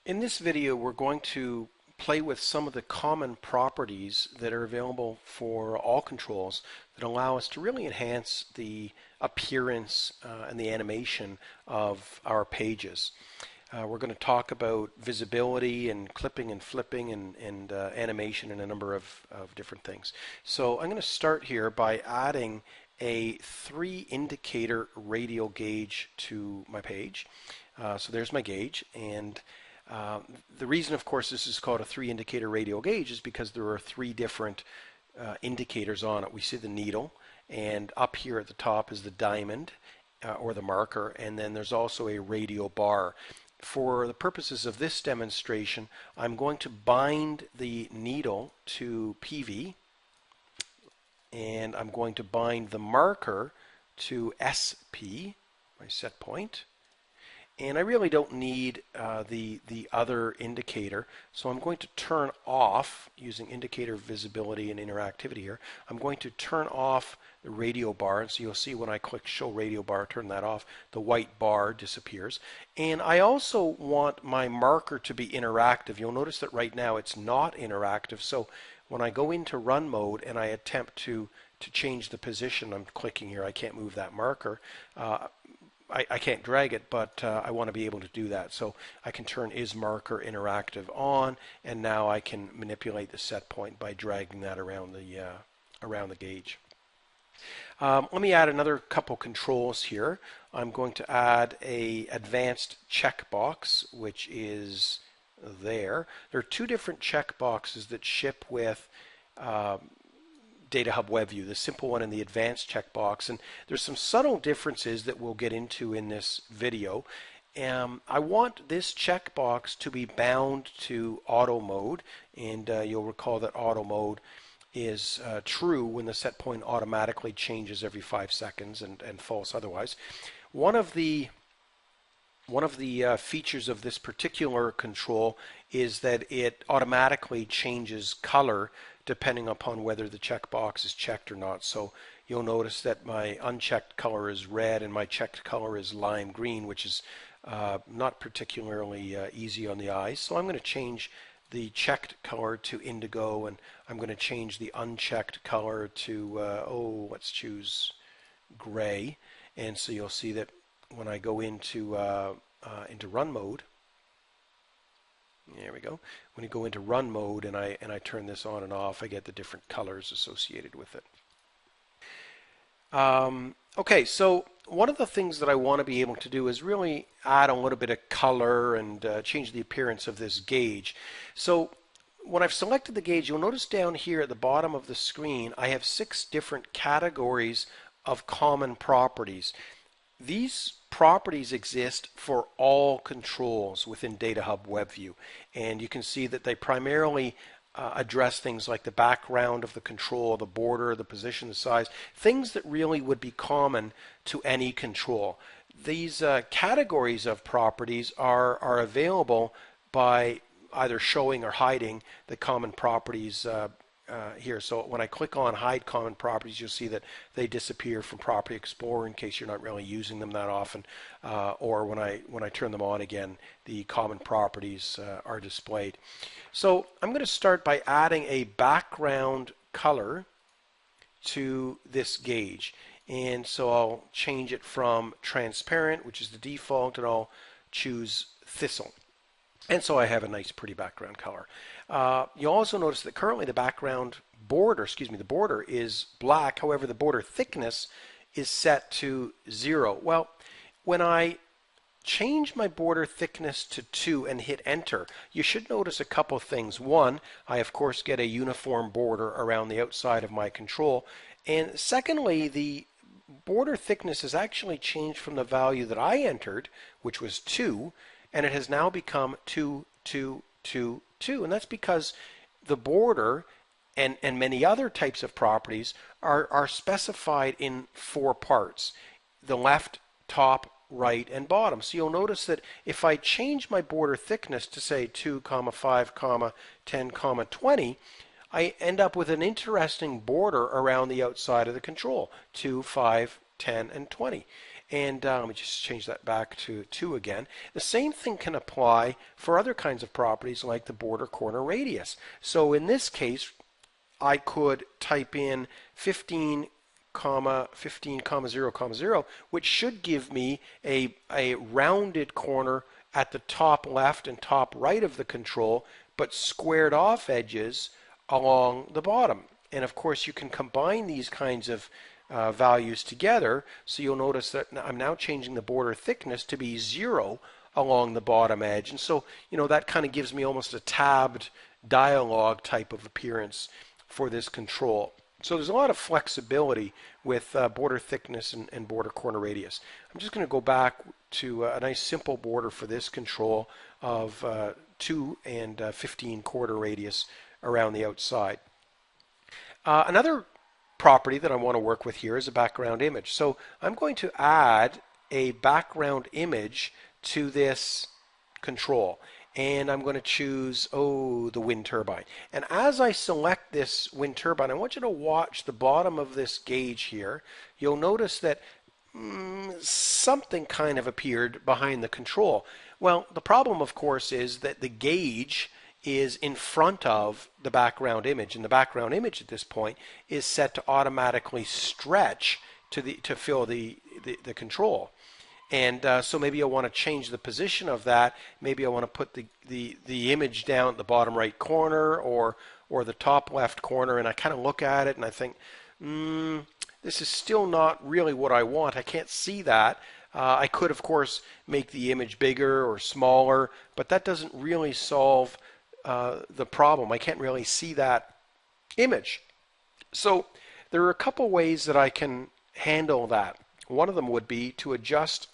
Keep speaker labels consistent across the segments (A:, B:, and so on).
A: In this video, we're going to play with some of the common properties that are available for all controls that allow us to really enhance the appearance and the animation of our pages. We're going to talk about visibility and clipping and flipping and animation and a number of different things. So I'm going to start here by adding a 3 indicator radial gauge to my page. So there's my gauge, and the reason, of course, this is called a 3 indicator radial gauge is because there are 3 different indicators on it. We see the needle, and up here at the top is the diamond or the marker, and then there's also a radial bar. For the purposes of this demonstration, I'm going to bind the needle to PV, and I'm going to bind the marker to SP, my set point. And I really don't need the other indicator, so I'm going to turn off, using indicator visibility and interactivity here, I'm going to turn off the radial bar, and so you'll see when I click show radial bar, turn that off, the white bar disappears. And I also want my marker to be interactive. You'll notice that right now it's not interactive, so when I go into run mode and I attempt to change the position, I'm clicking here, I can't move that marker. I can't drag it, but I want to be able to do that. So I can turn is marker interactive on, and now I can manipulate the set point by dragging that around the gauge. Let me add another couple controls here. I'm going to add a advanced checkbox, which is there. There are 2 different checkboxes that ship with Data Hub WebView, the simple one and the advanced checkbox, and there's some subtle differences that we'll get into in this video. I want this checkbox to be bound to auto mode, and you'll recall that auto mode is true when the set point automatically changes every 5 seconds and false otherwise. One of the features of this particular control is that it automatically changes color depending upon whether the checkbox is checked or not. So you'll notice that my unchecked color is red and my checked color is lime green, which is not particularly easy on the eyes. So I'm going to change the checked color to indigo, and I'm going to change the unchecked color to, let's choose gray. And so you'll see that when I go into run mode, there we go. When you go into run mode and I turn this on and off, I get the different colors associated with it. Okay, so one of the things that I want to be able to do is really add a little bit of color and change the appearance of this gauge. So when I've selected the gauge, you'll notice down here at the bottom of the screen, I have 6 different categories of common properties. These properties exist for all controls within Data Hub WebView, and you can see that they primarily address things like the background of the control, the border, the position, the size, things that really would be common to any control. These categories of properties are available by either showing or hiding the common properties here. So when I click on hide common properties, you'll see that they disappear from Property Explorer in case you're not really using them that often, or when I turn them on again, the common properties are displayed. So I'm going to start by adding a background color to this gauge, and so I'll change it from transparent, which is the default, and I'll choose thistle. And so I have a nice pretty background color. You'll also notice that currently the the border is black. However, the border thickness is set to 0. Well, when I change my border thickness to 2 and hit enter, you should notice a couple things. One, I of course get a uniform border around the outside of my control. And secondly, the border thickness has actually changed from the value that I entered, which was 2, and it has now become 2, 2, 2, 2. And that's because the border and many other types of properties are specified in 4 parts: the left, top, right, and bottom. So you'll notice that if I change my border thickness to say 2, 5, 10, 20, I end up with an interesting border around the outside of the control: 2, 5, 10, and 20. And let me just change that back to 2 again. The same thing can apply for other kinds of properties like the border corner radius. So in this case, I could type in 15 comma 15 comma 0 comma 0, which should give me a rounded corner at the top left and top right of the control, but squared off edges along the bottom. And of course, you can combine these kinds of values together. So you'll notice that I'm now changing the border thickness to be 0 along the bottom edge. And so, that kind of gives me almost a tabbed dialogue type of appearance for this control. So there's a lot of flexibility with border thickness and border corner radius. I'm just going to go back to a nice simple border for this control of 2 and 15 quarter radius around the outside. Another property that I want to work with here is a background image. So I'm going to add a background image to this control. And I'm going to choose, the wind turbine. And as I select this wind turbine, I want you to watch the bottom of this gauge here. You'll notice that something kind of appeared behind the control. Well, the problem, of course, is that the gauge is in front of the background image. And the background image at this point is set to automatically stretch to fill the control. And so maybe I want to change the position of that. Maybe I want to put the image down at the bottom right corner or the top left corner, and I kind of look at it and I think, this is still not really what I want. I can't see that. I could, of course, make the image bigger or smaller, but that doesn't really solve the problem. I can't really see that image. So there are a couple ways that I can handle that. One of them would be to adjust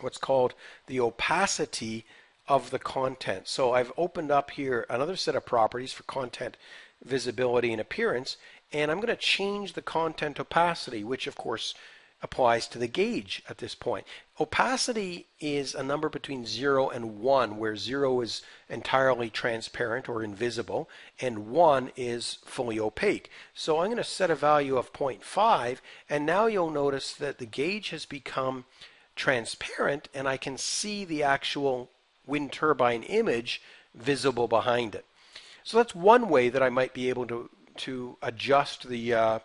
A: what's called the opacity of the content. So I've opened up here another set of properties for content visibility and appearance, and I'm going to change the content opacity, which of course applies to the gauge at this point. Opacity is a number between 0 and 1, where 0 is entirely transparent or invisible, and 1 is fully opaque. So I'm going to set a value of 0.5, and now you'll notice that the gauge has become transparent, and I can see the actual wind turbine image visible behind it. So that's one way that I might be able to adjust the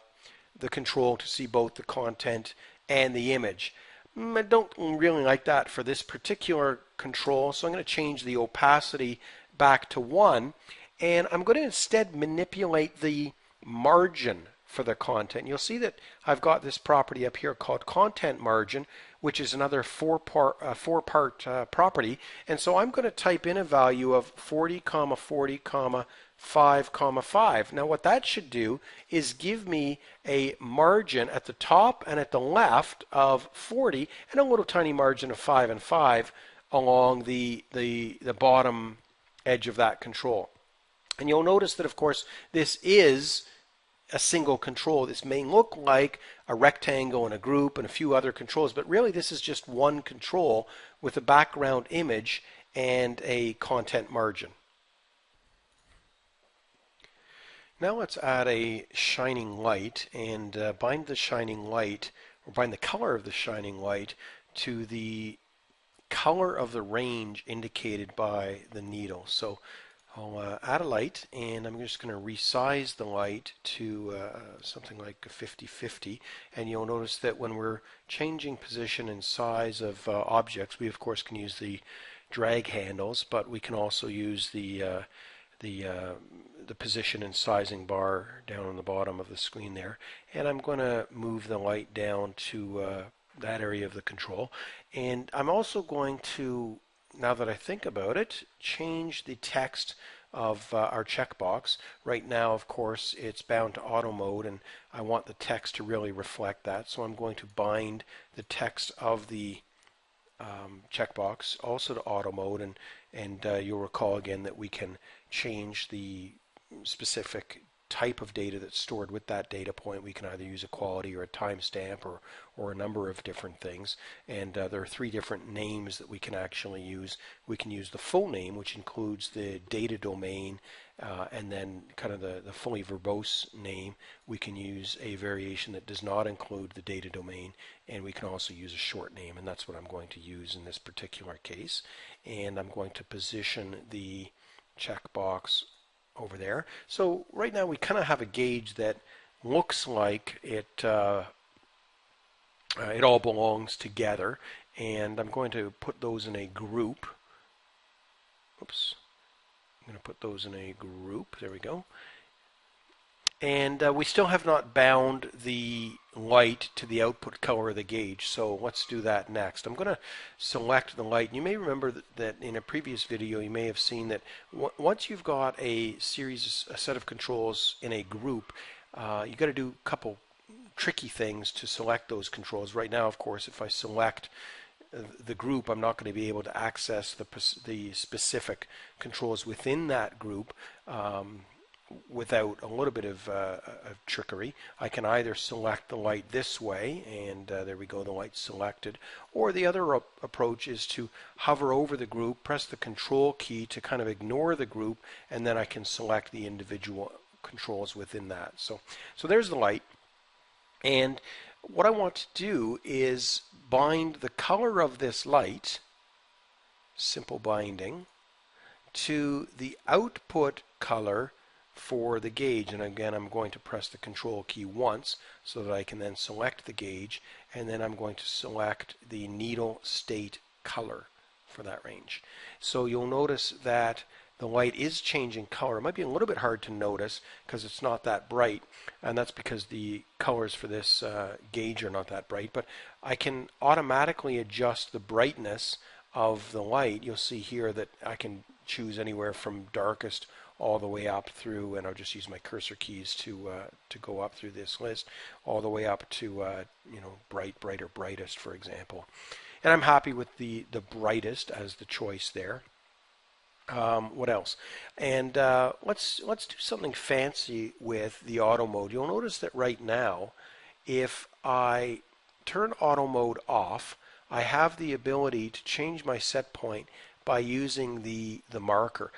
A: control to see both the content and the image. I don't really like that for this particular control, so I'm going to change the opacity back to 1, and I'm going to instead manipulate the margin for the content. You'll see that I've got this property up here called content margin, which is another four-part property, and so I'm going to type in a value of 40, 40, 5, 5. Now what that should do is give me a margin at the top and at the left of 40 and a little tiny margin of 5 and 5 along the bottom edge of that control. And you'll notice that, of course, this is a single control. This may look like a rectangle and a group and a few other controls, but really this is just one control with a background image and a content margin. Now let's add a shining light and bind the shining light, or bind the color of the shining light to the color of the range indicated by the needle. So I'll add a light, and I'm just going to resize the light to something like a 50-50, and you'll notice that when we're changing position and size of objects, we of course can use the drag handles, but we can also use the position and sizing bar down on the bottom of the screen there. And I'm going to move the light down to that area of the control. And I'm also going to, now that I think about it, change the text of our checkbox. Right now, of course, it's bound to auto mode, and I want the text to really reflect that. So I'm going to bind the text of the checkbox also to auto mode, and you'll recall again that we can change the specific type of data that's stored with that data point. We can either use a quality or a timestamp or a number of different things. And there are 3 different names that we can actually use. We can use the full name, which includes the data domain, and then kind of the fully verbose name. We can use a variation that does not include the data domain, and we can also use a short name, and that's what I'm going to use in this particular case. And I'm going to position the checkbox over there. So right now we kind of have a gauge that looks like it it all belongs together, and I'm going to put those in a group. Oops. I'm going to put those in a group. There we go. And we still have not bound the light to the output color of the gauge, so let's do that next. I'm going to select the light. You may remember that in a previous video you may have seen that once you've got a set of controls in a group, you got to do a couple tricky things to select those controls. Right now, of course, if I select the group, I'm not going to be able to access the specific controls within that group without a little bit of trickery. I can either select the light this way, and there we go, the light's selected, or the other approach is to hover over the group, press the control key to kind of ignore the group, and then I can select the individual controls within that. So there's the light, and what I want to do is bind the color of this light, simple binding, to the output color for the gauge. And again, I'm going to press the control key once so that I can then select the gauge, and then I'm going to select the needle state color for that range. So you'll notice that the light is changing color. It might be a little bit hard to notice because it's not that bright, and that's because the colors for this gauge are not that bright, but I can automatically adjust the brightness of the light. You'll see here that I can choose anywhere from darkest all the way up through, and I'll just use my cursor keys to go up through this list, all the way up to bright, brighter, brightest, for example. And I'm happy with the brightest as the choice there. What else? And let's do something fancy with the auto mode. You'll notice that right now, if I turn auto mode off, I have the ability to change my set point by using the marker.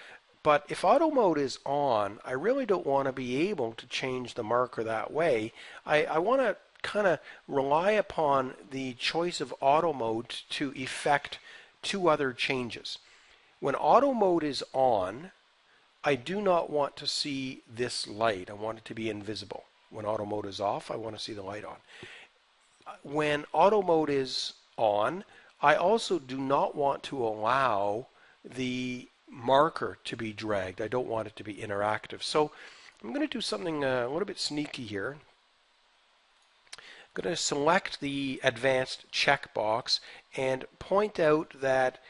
A: But if auto mode is on, I really don't want to be able to change the marker that way. I want to kind of rely upon the choice of auto mode to effect 2 other changes. When auto mode is on, I do not want to see this light. I want it to be invisible. When auto mode is off, I want to see the light on. When auto mode is on, I also do not want to allow the marker to be dragged. I don't want it to be interactive. So I'm going to do something a little bit sneaky here. I'm going to select the advanced checkbox and point out that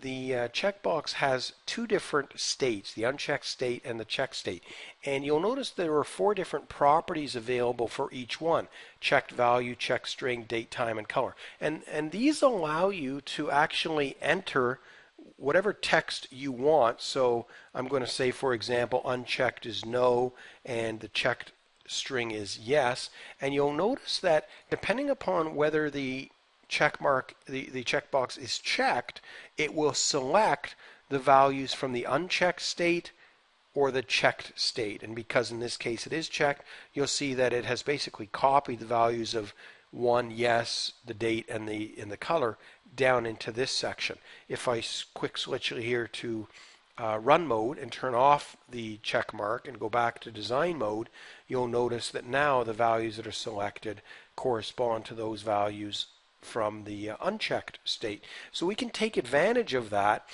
A: the checkbox has 2 different states, the unchecked state and the checked state. And you'll notice there are 4 different properties available for each one: checked value, checked string, date, time, and color. And these allow you to actually enter whatever text you want. So I'm going to say, for example, unchecked is no, and the checked string is yes. And you'll notice that depending upon whether the the checkbox is checked, it will select the values from the unchecked state or the checked state. And because in this case it is checked, you'll see that it has basically copied the values of 1, yes, the date, and the color down into this section. If I quick switch here to run mode and turn off the check mark and go back to design mode, you'll notice that now the values that are selected correspond to those values from the unchecked state. So we can take advantage of that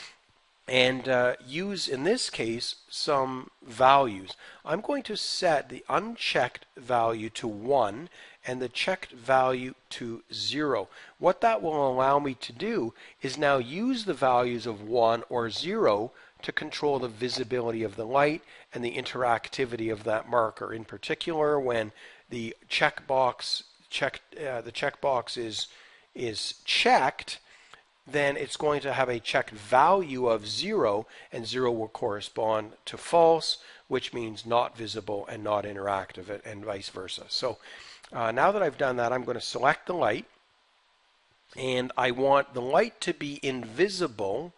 A: and use, in this case, some values. I'm going to set the unchecked value to 1 and the checked value to 0. What that will allow me to do is now use the values of 1 or 0 to control the visibility of the light and the interactivity of that marker. In particular, when the checkbox is checked, then it's going to have a checked value of 0, and 0 will correspond to false, which means not visible and not interactive, and vice versa. So now that I've done that, I'm going to select the light, and I want the light to be invisible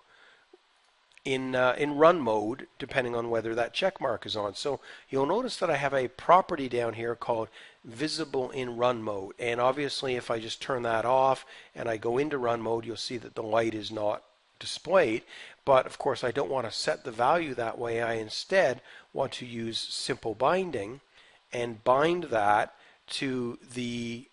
A: in run mode, depending on whether that check mark is on. So you'll notice that I have a property down here called visible in run mode, and obviously if I just turn that off and I go into run mode, you'll see that the light is not displayed. But of course I don't want to set the value that way. I instead want to use simple binding and bind that to the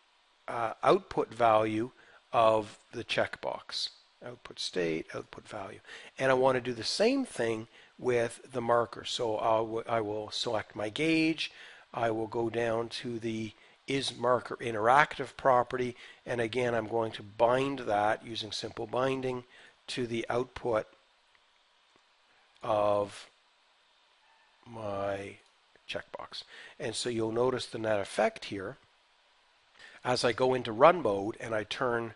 A: output value of the checkbox. Output state, output value. And I want to do the same thing with the marker. So I will select my gauge. I will go down to the is marker interactive property, and again I'm going to bind that using simple binding to the output of my checkbox. And so you'll notice the net effect here as I go into run mode and I turn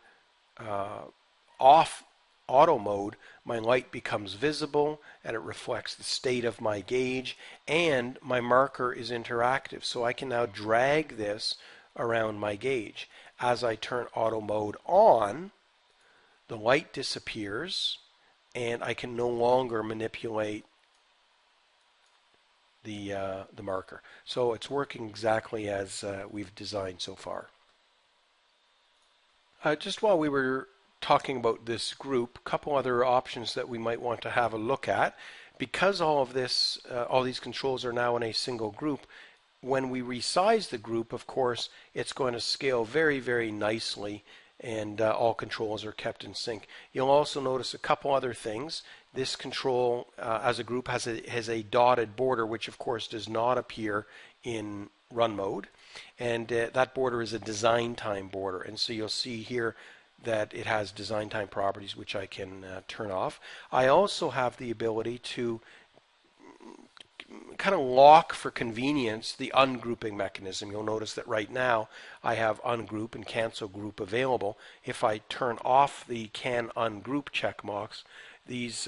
A: off auto mode, my light becomes visible and it reflects the state of my gauge, and my marker is interactive. So I can now drag this around my gauge. As I turn auto mode on, the light disappears and I can no longer manipulate the marker. So it's working exactly as we've designed so far. Just while we were talking about this group, a couple other options that we might want to have a look at. Because all of this, all these controls are now in a single group, when we resize the group, of course, it's going to scale very, very nicely, and all controls are kept in sync. You'll also notice a couple other things. This control as a group has a dotted border, which of course does not appear in run mode, and that border is a design time border. And so you'll see here that it has design time properties, which I can turn off. I also have the ability to kind of lock for convenience the ungrouping mechanism. You'll notice that right now I have ungroup and cancel group available. If I turn off the can ungroup checkbox, these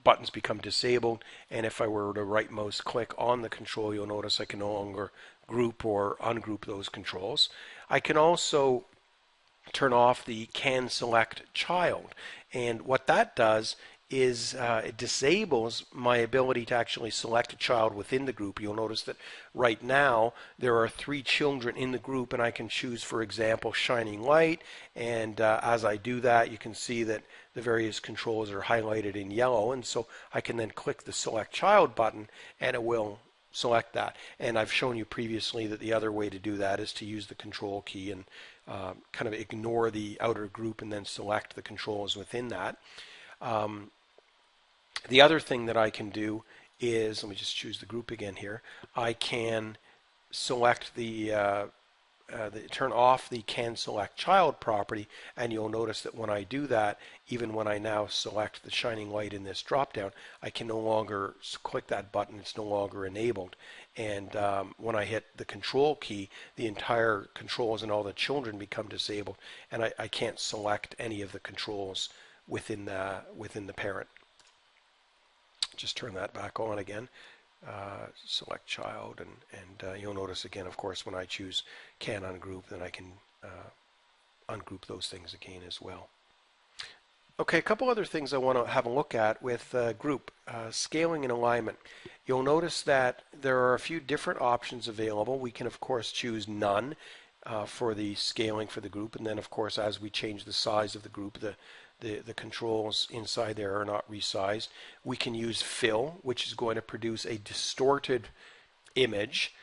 A: buttons become disabled, and if I were to right mouse click on the control, you'll notice I can no longer group or ungroup those controls. I can also turn off the can select child, and what that does is it disables my ability to actually select a child within the group. You'll notice that right now there are 3 children in the group, and I can choose, for example, shining light, and as I do that you can see that the various controls are highlighted in yellow, and so I can then click the select child button and it will select that. And I've shown you previously that the other way to do that is to use the control key and kind of ignore the outer group and then select the controls within that. The other thing that I can do is, let me just choose the group again here, I can select turn off the can select child property, and you'll notice that when I do that, even when I now select the shining light in this drop down, I can no longer click that button. It's no longer enabled. And when I hit the control key, the entire controls and all the children become disabled, and I can't select any of the controls within the parent. Just turn that back on again. Select child, and you'll notice again, of course, when I choose can ungroup, then I can ungroup those things again as well. Okay, a couple other things I want to have a look at with group scaling and alignment. You'll notice that there are a few different options available. We can of course choose none for the scaling for the group, and then of course as we change the size of the group, the controls inside there are not resized. We can use fill, which is going to produce a distorted image.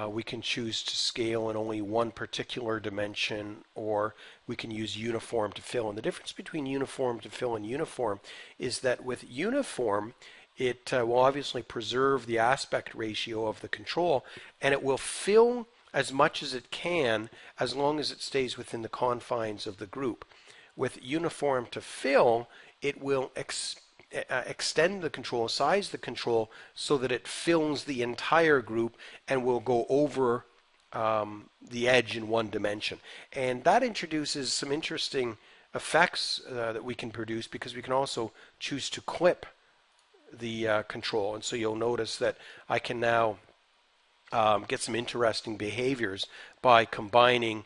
A: We can choose to scale in only one particular dimension, or we can use uniform to fill. And the difference between uniform to fill and uniform is that with uniform, it will obviously preserve the aspect ratio of the control, and it will fill as much as it can as long as it stays within the confines of the group. With uniform to fill, it will extend the control, size the control, so that it fills the entire group and will go over the edge in one dimension. And that introduces some interesting effects that we can produce, because we can also choose to clip the control. And so you'll notice that I can now get some interesting behaviors by combining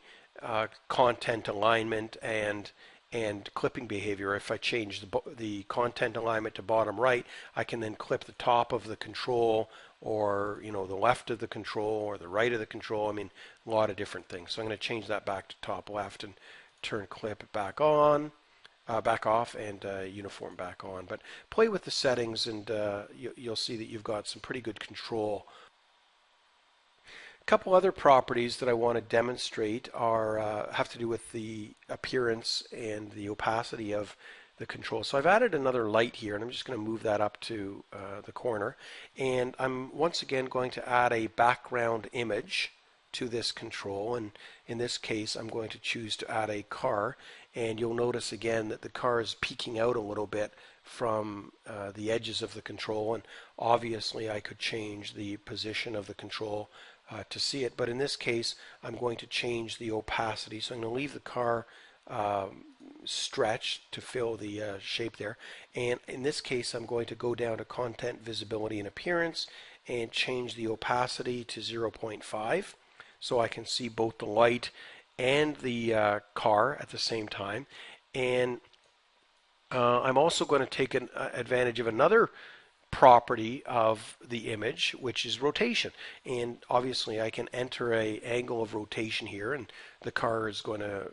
A: content alignment and clipping behavior. If I change the content alignment to bottom right, I can then clip the top of the control, or the left of the control, or the right of the control. I mean, a lot of different things. So I'm going to change that back to top left and turn clip back on, back off, and uniform back on. But play with the settings, and you'll see that you've got some pretty good control. A couple other properties that I want to demonstrate have to do with the appearance and the opacity of the control. So I've added another light here, and I'm just going to move that up to the corner. And I'm once again going to add a background image to this control. And in this case, I'm going to choose to add a car. And you'll notice again that the car is peeking out a little bit from the edges of the control. And obviously, I could change the position of the control to see it. But in this case, I'm going to change the opacity. So I'm going to leave the car stretched to fill the shape there. And in this case, I'm going to go down to Content, Visibility, and Appearance and change the opacity to 0.5, so I can see both the light and the car at the same time. And I'm also going to take advantage of another property of the image, which is rotation. And obviously I can enter an angle of rotation here, and the car is going to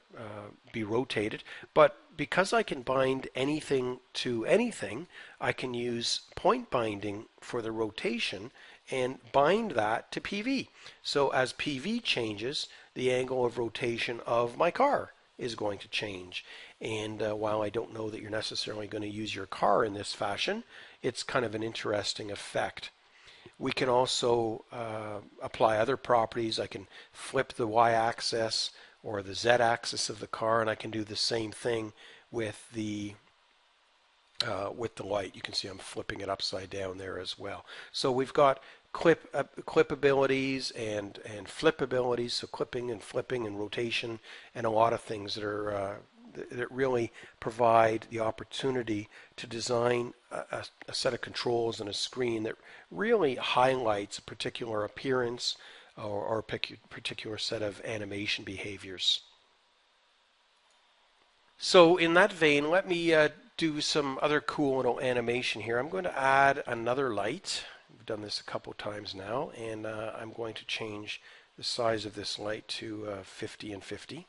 A: be rotated. But because I can bind anything to anything, I can use point binding for the rotation and bind that to PV. So as PV changes, the angle of rotation of my car is going to change. And while I don't know that you're necessarily going to use your car in this fashion, it's kind of an interesting effect. We can also apply other properties. I can flip the y-axis or the z-axis of the car, and I can do the same thing with the light. You can see I'm flipping it upside down there as well. So we've got clip abilities and flip abilities, so clipping and flipping and rotation, and a lot of things that really provide the opportunity to design a set of controls and a screen that really highlights a particular appearance or a particular set of animation behaviors. So in that vein, let me do some other cool little animation here. I'm going to add another light. We've done this a couple times now, and I'm going to change the size of this light to 50 and 50.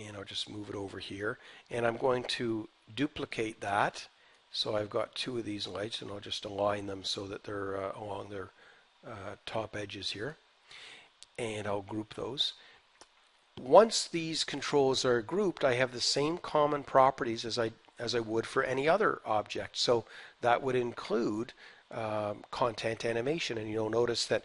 A: And I'll just move it over here, and I'm going to duplicate that. So I've got two of these lights, and I'll just align them so that they're along their top edges here, and I'll group those. Once these controls are grouped, I have the same common properties as I would for any other object. So that would include content animation, and you'll notice that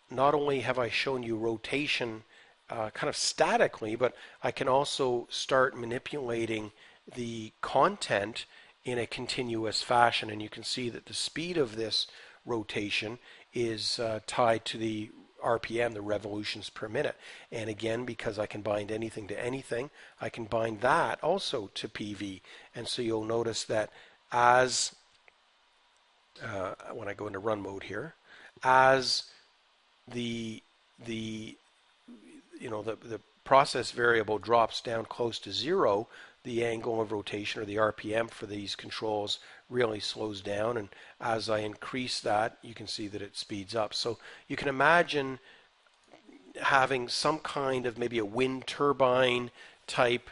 A: not only have I shown you rotation kind of statically, but I can also start manipulating the content in a continuous fashion. And you can see that the speed of this rotation is tied to the RPM, the revolutions per minute. And again, because I can bind anything to anything, I can bind that also to PV. And so you'll notice that as when I go into run mode here, as the process variable drops down close to 0, the angle of rotation, or the RPM for these controls, really slows down. And as I increase that, you can see that it speeds up. So you can imagine having some kind of maybe a wind turbine type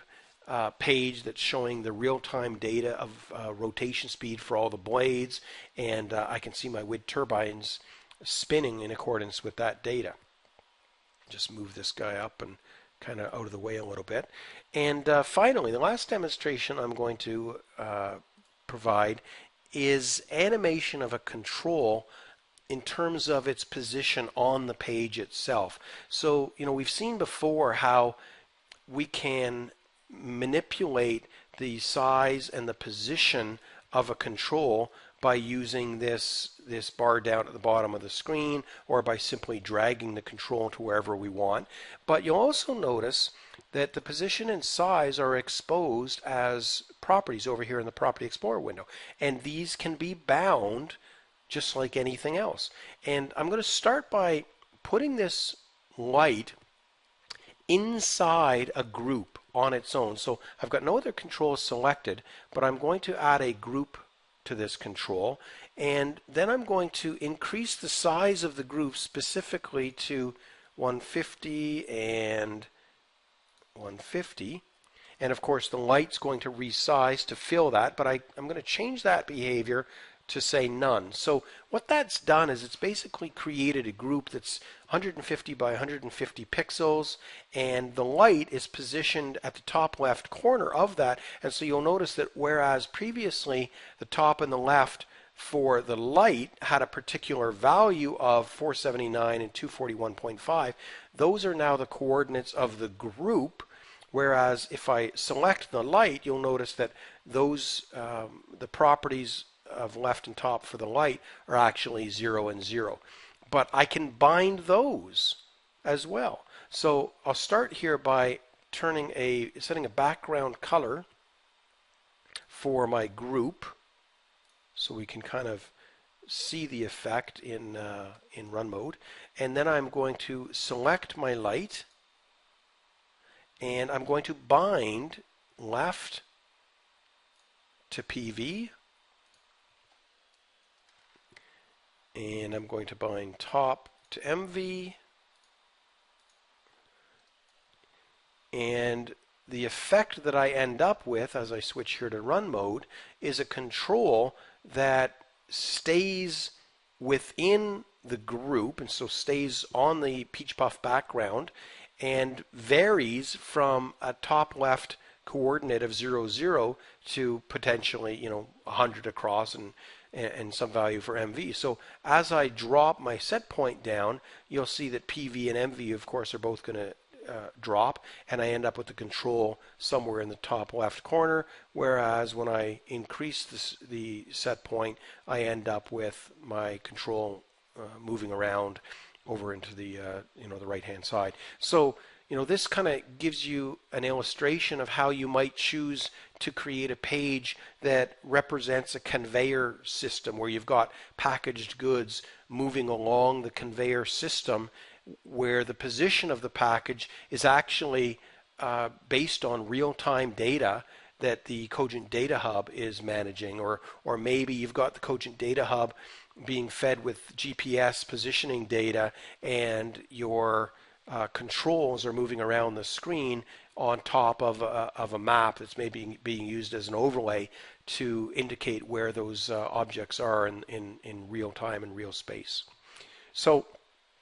A: page that's showing the real-time data of rotation speed for all the blades, and I can see my wind turbines spinning in accordance with that data. Just move this guy up and kind of out of the way a little bit. And finally, the last demonstration I'm going to provide is animation of a control in terms of its position on the page itself. So, we've seen before how we can manipulate the size and the position of a control by using this bar down at the bottom of the screen, or by simply dragging the control to wherever we want. But you'll also notice that the position and size are exposed as properties over here in the Property Explorer window. And these can be bound just like anything else. And I'm going to start by putting this light inside a group on its own. So I've got no other controls selected, but I'm going to add a group to this control, and then I'm going to increase the size of the group specifically to 150 and 150. And of course the light's going to resize to fill that, but I'm going to change that behavior to say none. So what that's done is it's basically created a group that's 150 by 150 pixels, and the light is positioned at the top left corner of that. And so you'll notice that whereas previously the top and the left for the light had a particular value of 479 and 241.5, those are now the coordinates of the group. Whereas if I select the light, you'll notice that those the properties of left and top for the light are actually 0 and 0. But I can bind those as well. So I'll start here by setting a background color for my group, so we can kind of see the effect in run mode. And then I'm going to select my light, and I'm going to bind left to PV, and I'm going to bind top to MV, and the effect that I end up with as I switch here to run mode is a control that stays within the group, and so stays on the peach puff background, and varies from a top left coordinate of 0, 0 to potentially 100 across and some value for MV. So as I drop my set point down, you'll see that PV and MV of course are both going to drop, and I end up with the control somewhere in the top left corner, whereas when I increase the set point, I end up with my control moving around over into the the right hand side. So this kind of gives you an illustration of how you might choose to create a page that represents a conveyor system, where you've got packaged goods moving along the conveyor system, where the position of the package is actually based on real-time data that the Cogent Data Hub is managing, or maybe you've got the Cogent Data Hub being fed with GPS positioning data, and your controls are moving around the screen on top of a map that's maybe being used as an overlay to indicate where those objects are in real time and real space. So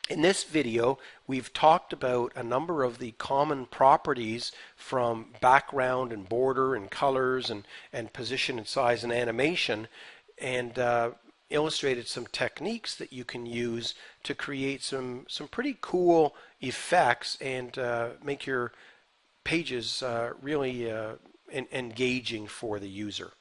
A: in this video, we've talked about a number of the common properties from background and border and colors and position and size and animation, and illustrated some techniques that you can use to create some pretty cool effects and make your pages really engaging for the user.